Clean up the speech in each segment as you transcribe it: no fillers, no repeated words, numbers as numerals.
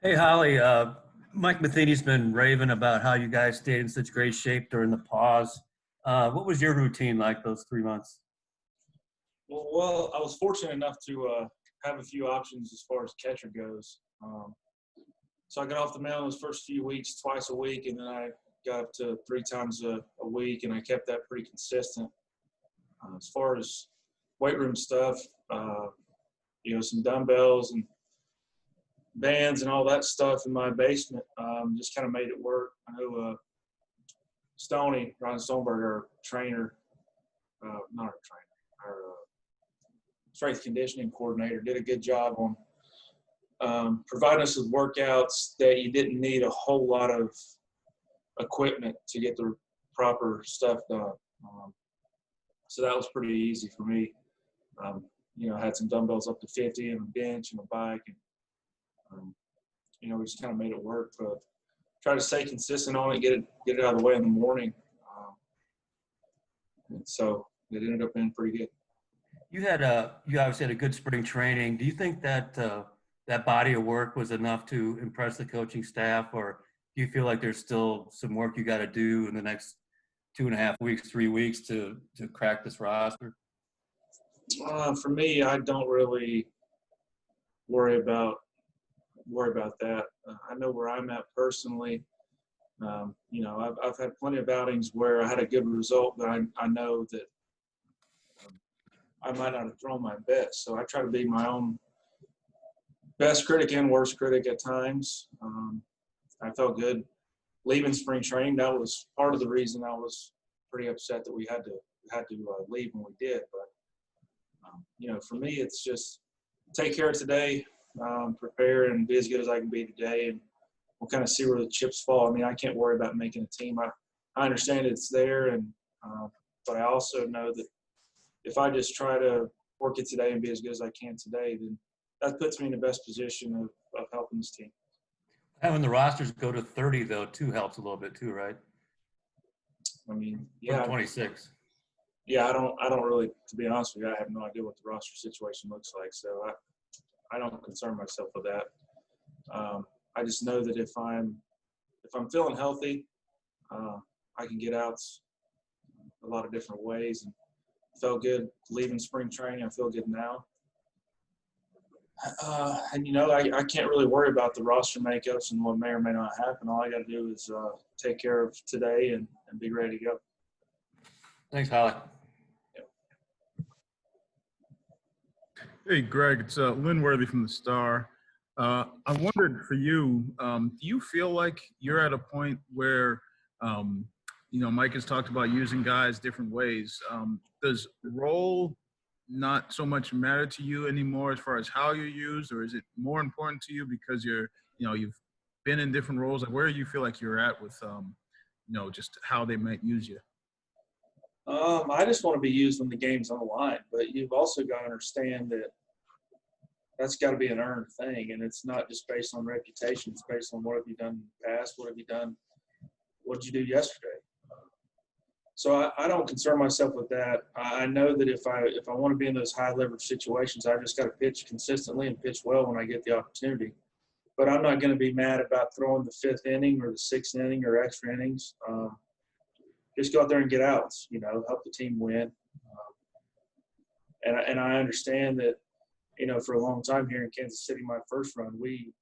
Hey, Holly. Mike Matheny's been raving about how you guys stayed in such great shape during the pause. What was your routine like those 3 months? Well, I was fortunate enough to have a few options as far as catcher goes. So I got off the mound those first few weeks, twice a week, and then I got up to three times a week, and I kept that pretty consistent. As far as weight room stuff, uh, some dumbbells and bands and all that stuff in my basement, just kind of made it work. I know Ron Stoneberg, our trainer, not our trainer, our strength conditioning coordinator, did a good job on providing us with workouts that you didn't need a whole lot of equipment to get the proper stuff done. So that was pretty easy for me. I had some dumbbells up to 50 and a bench and a bike, and we just kind of made it work. But try to stay consistent on it, get it out of the way in the morning. And so it ended up being pretty good. You obviously had a good spring training. Do you think that that body of work was enough to impress the coaching staff, or do you feel like there's still some work you got to do in the next 2.5 weeks, 3 weeks to crack this roster? For me, I don't really worry about that. I know where I'm at personally. I've had plenty of outings where I had a good result, but I know that I might not have thrown my best. So I try to be my own best critic and worst critic at times. I felt good leaving spring training. That was part of the reason I was pretty upset that we had to leave when we did. But for me, it's just take care of today, prepare, and be as good as I can be today, and we'll kind of see where the chips fall. I mean, I can't worry about making a team. I understand it's there, and but I also know that if I just try to work it today and be as good as I can today, then that puts me in the best position of helping this team. Having the rosters go to 30 though too helps a little bit too, right? I mean, Or yeah, 26. yeah. I don't really, to be honest with you, I have no idea what the roster situation looks like, so I don't concern myself with that. I just know that if I'm feeling healthy, I can get out a lot of different ways. And felt good leaving spring training. I feel good now. I can't really worry about the roster makeups and what may or may not happen. All I got to do is take care of today and be ready to go. Thanks, Holly. Hey, Greg, it's Lynn Worthy from the Star. I wondered for you, do you feel like you're at a point where, Mike has talked about using guys different ways. Does role not so much matter to you anymore as far as how you're used, or is it more important to you because you've been in different roles? Like, where do you feel like you're at with, just how they might use you? I just want to be used when the game's on the line, but you've also got to understand that that's got to be an earned thing, and it's not just based on reputation. It's based on what have you done in the past, what have you done, what did you do yesterday. So I don't concern myself with that. I know that if I want to be in those high leverage situations, I just got to pitch consistently and pitch well when I get the opportunity. But I'm not going to be mad about throwing the fifth inning or the sixth inning or extra innings. Just go out there and get outs, help the team win. And I understand that, for a long time here in Kansas City, my first run, we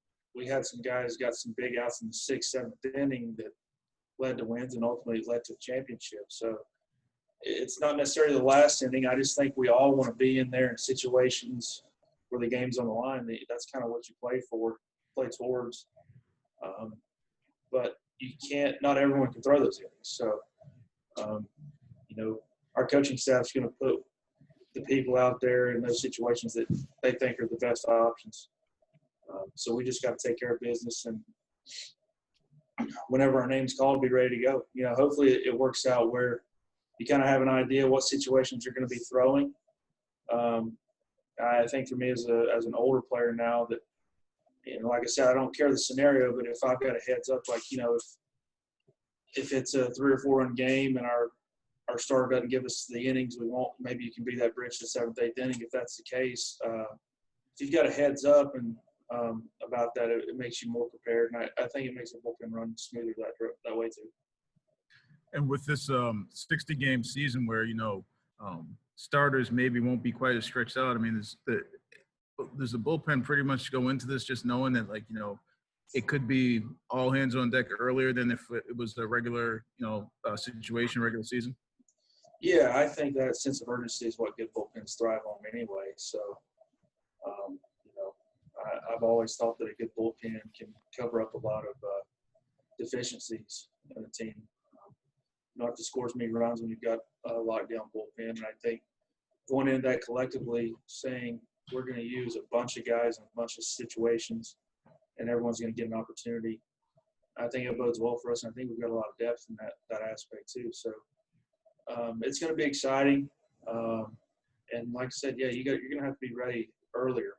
had some guys got some big outs in the sixth, seventh inning that led to wins and ultimately led to a championship. So it's not necessarily the last inning. I just think we all want to be in there in situations where the game's on the line. That's kind of what you play towards. But you can't – not everyone can throw those innings. So, our coaching staff is going to put the people out there in those situations that they think are the best options. So we just got to take care of business, and whenever our name's called, be ready to go. Hopefully it works out where you kind of have an idea what situations you're going to be throwing. I think for me as an older player now that, like I said, I don't care the scenario, but if I've got a heads up, like, if it's a 3 or 4 run game and our starter doesn't give us the innings we want, maybe you can be that bridge to 7th, 8th inning if that's the case. If you've got a heads up and about that. It makes you more prepared, and I think it makes the bullpen run smoother that way too. And with this 60-game season where, starters maybe won't be quite as stretched out, I mean, does the bullpen pretty much go into this just knowing that, it could be all hands on deck earlier than if it was the regular, situation, regular season? Yeah, I think that sense of urgency is what good bullpens thrive on anyway. So, I've always thought that a good bullpen can cover up a lot of deficiencies in a team. You don't have to score as many runs when you've got a lockdown bullpen. And I think going into that collectively, saying we're going to use a bunch of guys in a bunch of situations and everyone's going to get an opportunity, I think it bodes well for us. And I think we've got a lot of depth in that aspect too. So it's going to be exciting. And like I said, yeah, you're going to have to be ready earlier.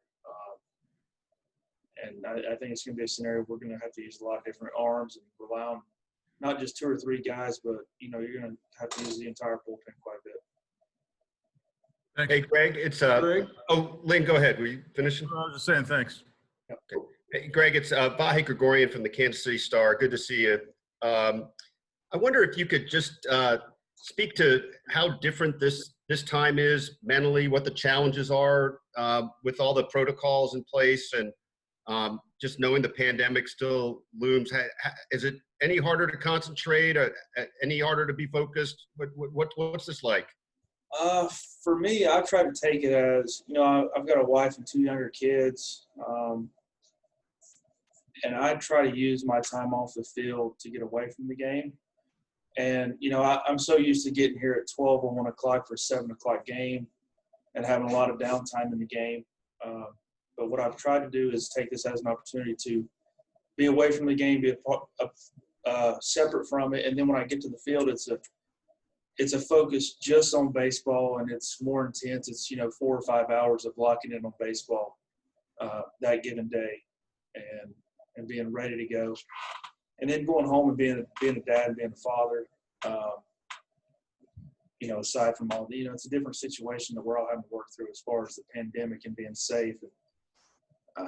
And I think it's going to be a scenario we're going to have to use a lot of different arms and rely on not just 2 or 3 guys, but, you're going to have to use the entire bullpen quite a bit. Thanks. Hey, Greg, it's Greg? Oh, Lynn, go ahead. Were you finishing? I was just saying thanks. Okay. Hey, Greg, it's Vahe Gregorian from the Kansas City Star. Good to see you. I wonder if you could just speak to how different this time is mentally, what the challenges are with all the protocols in place, and just knowing the pandemic still looms. Is it any harder to concentrate, or any harder to be focused? What's this like? For me, I try to take it as, I've got a wife and 2 younger kids. And I try to use my time off the field to get away from the game. And, I'm so used to getting here at 12 or 1 o'clock for a 7 o'clock game and having a lot of downtime in the game. But what I've tried to do is take this as an opportunity to be away from the game, be separate from it. And then when I get to the field, it's a focus just on baseball, and it's more intense. It's, 4 or 5 hours of locking in on baseball that given day and being ready to go. And then going home and being a dad and being a father, aside from all the, it's a different situation that we're all having to work through as far as the pandemic and being safe. And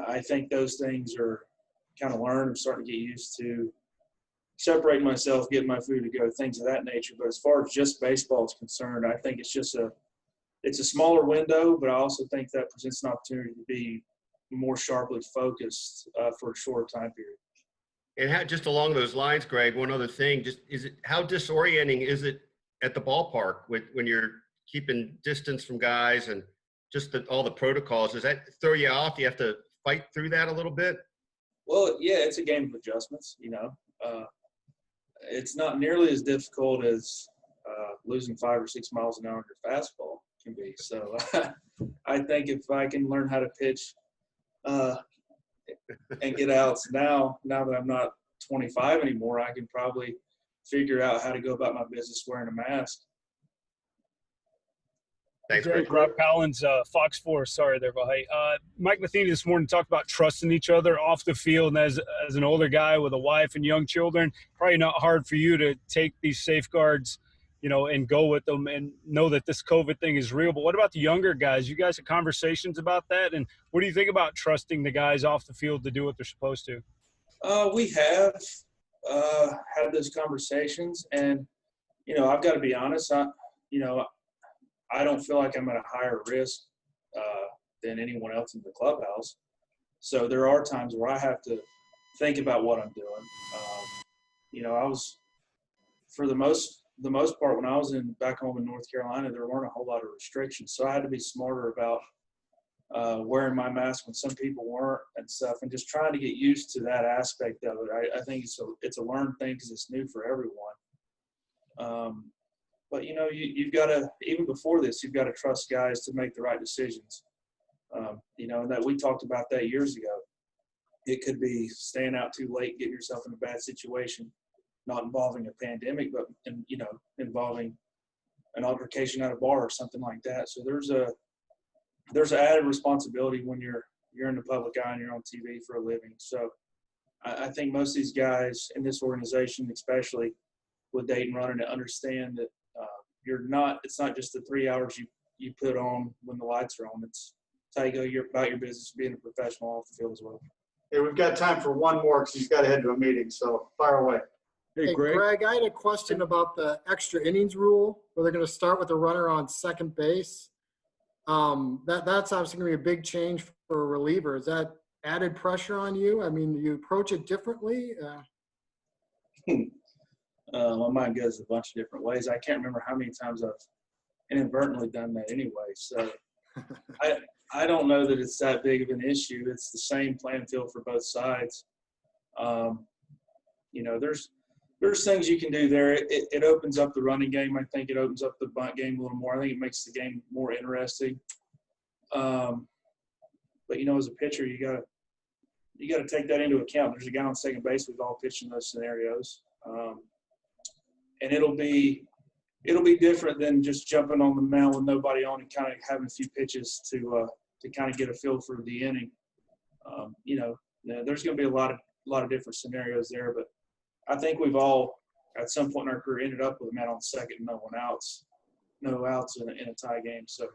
I think those things are kind of learned. I'm starting to get used to separating myself, getting my food to go, things of that nature. But as far as just baseball is concerned, I think it's a smaller window, but I also think that presents an opportunity to be more sharply focused for a shorter time period. And just along those lines, Greg, one other thing, how disorienting is it at the ballpark when you're keeping distance from guys and just all the protocols? Does that throw you off? Do you have to fight through that a little bit? Well, yeah, it's a game of adjustments, It's not nearly as difficult as losing 5 or 6 miles an hour in your fastball can be. So I think if I can learn how to pitch and get outs now that I'm not 25 anymore, I can probably figure out how to go about my business wearing a mask. Thanks, Greg. Greg. Rob Collins, Fox 4. Sorry there, Vahe. Mike Matheny this morning talked about trusting each other off the field. And as an older guy with a wife and young children, probably not hard for you to take these safeguards, and go with them and know that this COVID thing is real. But what about the younger guys? You guys have conversations about that? And what do you think about trusting the guys off the field to do what they're supposed to? We have had those conversations, and, I've got to be honest, I don't feel like I'm at a higher risk than anyone else in the clubhouse. So there are times where I have to think about what I'm doing. I was, for the most part, when I was back home in North Carolina, there weren't a whole lot of restrictions. So I had to be smarter about wearing my mask when some people weren't and stuff, and just trying to get used to that aspect of it. I think it's a learned thing because it's new for everyone. But, you've got to, even before this, you've got to trust guys to make the right decisions. And that we talked about that years ago. It could be staying out too late, getting yourself in a bad situation, not involving a pandemic, but, involving an altercation at a bar or something like that. So there's an added responsibility when you're in the public eye and you're on TV for a living. So I think most of these guys in this organization, especially with Dayton running it, understand that it's not just the 3 hours you put on when the lights are on. how you go about your business, being a professional off the field as well. Hey, we've got time for one more because he's got to head to a meeting, so fire away. Hey, Greg, I had a question about the extra innings rule, where they're going to start with a runner on second base. That's obviously going to be a big change for a reliever. Is that added pressure on you? I mean, do you approach it differently? My mind goes a bunch of different ways. I can't remember how many times I've inadvertently done that anyway. So I don't know that it's that big of an issue. It's the same playing field for both sides. You know, there's things you can do there. It opens up the running game. I think it opens up the bunt game a little more. I think it makes the game more interesting. But you know, as a pitcher, you gotta take that into account. There's a guy on second base. We've all pitched in those scenarios, and it'll be different than just jumping on the mound with nobody on and kind of having a few pitches to kind of get a feel for the inning. You know, there's going to be a lot of different scenarios there, but I think we've all at some point in our career ended up with a man on second and no outs in a tie game. So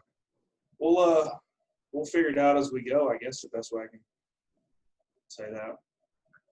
we'll figure it out as we go, I guess, the best way I can say that.